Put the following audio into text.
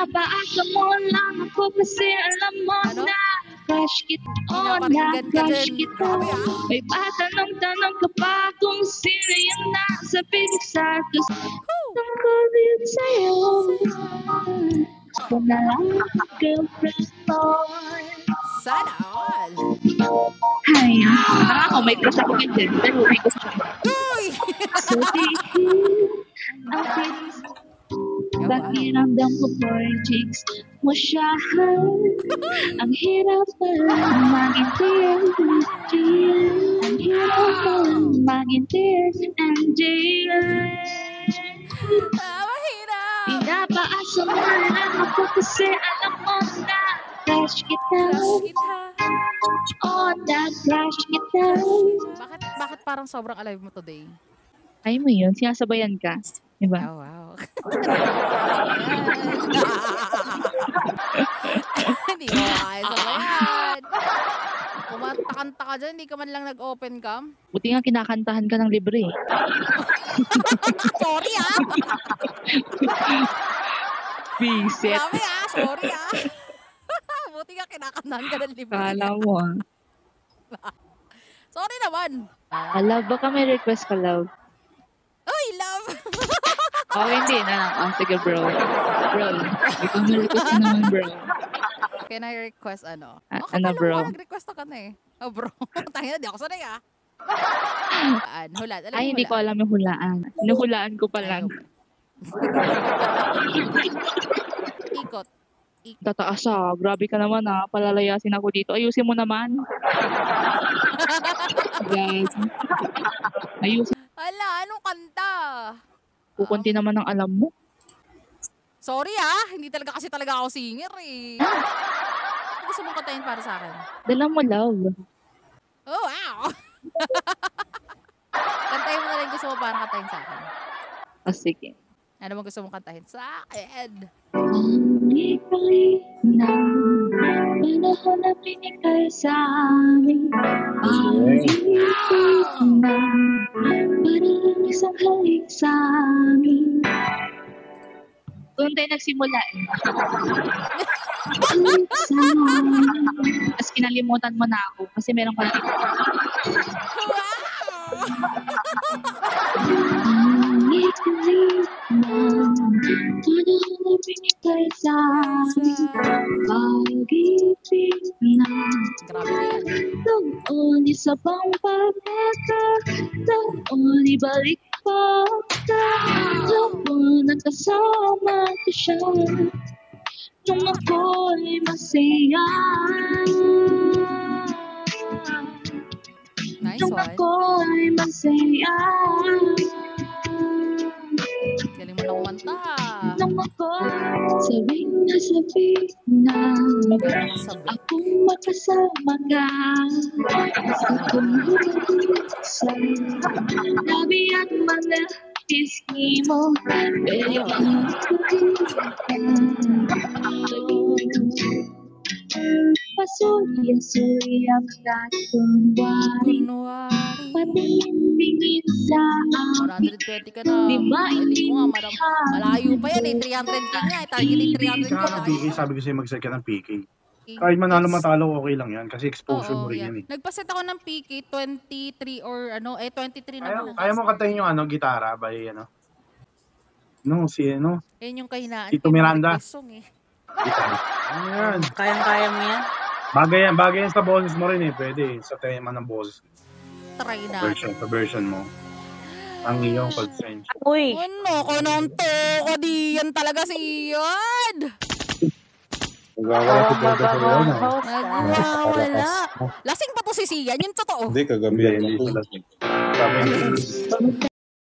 Pinapaasa mo lang ako kasi alam mo Ano? na crush kita, oh Pinapakinggan ka na-crush din. kita. Grabe, ah. May patanong-tanong ka pa kung sino yung nasa piligsa. Gusto ko din sa'yo. Ako na lang ang girlfriend mo. Sana all. Hay, parang ako may crush ako ganyan, pero may gusto siya. Uy! So dihil ang feelings, pakiramdam ko boy, chicks mo siya. Ang hirap pala maging tears, ang hirap pala maging tears and tears. Mahirap. Pinapaasa mo lang ako kasi alam mo na crush kita. Crush kita. Oh, na-crush kita. Bakit parang sobrang alive mo today? Ay mo yun, sinasabayan ka. Diba? Oh, wow. Hindi mo kaya sabayan. Kumakanta ka dyan, hindi ka man lang nag-open cam. Buti nga kinakantahan ka ng libre. Sorry ah! Visit. Grabe ah! Sorry ah! Buti nga kinakantahan ka ng libre. Kala mo ah. Sorry naman. Love, baka may request ka, love. Uy, love! Oh, hindi na lang. Oh, sige, bro. Bro, hindi ko na-request ka naman, bro. Can I request ano? Ano, bro? Nag-request ka na eh. Oh, bro. Tayo na, di ako sanay ah. Hulaan. Alam Ay, mo hindi ko hulaan? alam yung hulaan. Hinuhulaan ko pa lang. Ikot. Tataas ah. Grabe ka naman ah. Palalayasin ako dito. Ayusin mo naman. Guys. Ayusin. Ala, anong kanta? Kukunti naman ang alam mo. Sorry ah, hindi talaga ako singer eh. Ano gusto mong kantahin para sa akin? Dala mo, love. Oh, wow! Kantahin mo na rin gusto mo para kantahin sa akin. Oh, sige. Ano mo gusto mong kantahin sa akin? Pangikali na panahon na binigay sa amin. Pangikali na parang isang halik sa amin. Doon tayo nagsimula eh. Halik sa amin. Tapos kinalimutan mo na ako kasi meron ka na ito. Pangikali na panahon na binigay sa amin. Pag-ibig na Grabe na yan. noon isa pang pagkakataon, ibalik pa noon nagkasama ko siya nung ako'y masaya. Nice Nung one. ako'y masaya. Galing mo na kumanta. Nung ako'y sabing nasabi na akong makasama ka sa tumulong sa labi at mga pisngi mo. Pero pasuya-suya ang katunwari, Kunwari. patingin sa amin. 120 ka na. Hindi ko nga, malayo pa yan eh. 300 ka nga eh. Targeting 300 ko na. PK, sabi ko sa'yo mag-set ka ng PK. Kahit manalo matalo, okay lang yan. Kasi exposure mo rin yan eh. Nagpaset ako ng PK 23 or 23 na bukas. Kaya mo kantahin yung gitara by No, si Yan yung kahinaan. Tito Miranda. Song, eh. Gitara. Ano yan? Kayang-kaya mo yan? Bagay yan sa boses mo rin eh. Pwede sa tema ng boses. Try na. Sa version mo. Ang iyong consent. Uy! Ano ko nang to? O di yan talaga si Ian. Nagwawala si Pedro sa yun. Nagwawala. Lasing pa to si Sian. Yung totoo. Hindi, kagabi. Hindi, hindi. Sabi niya.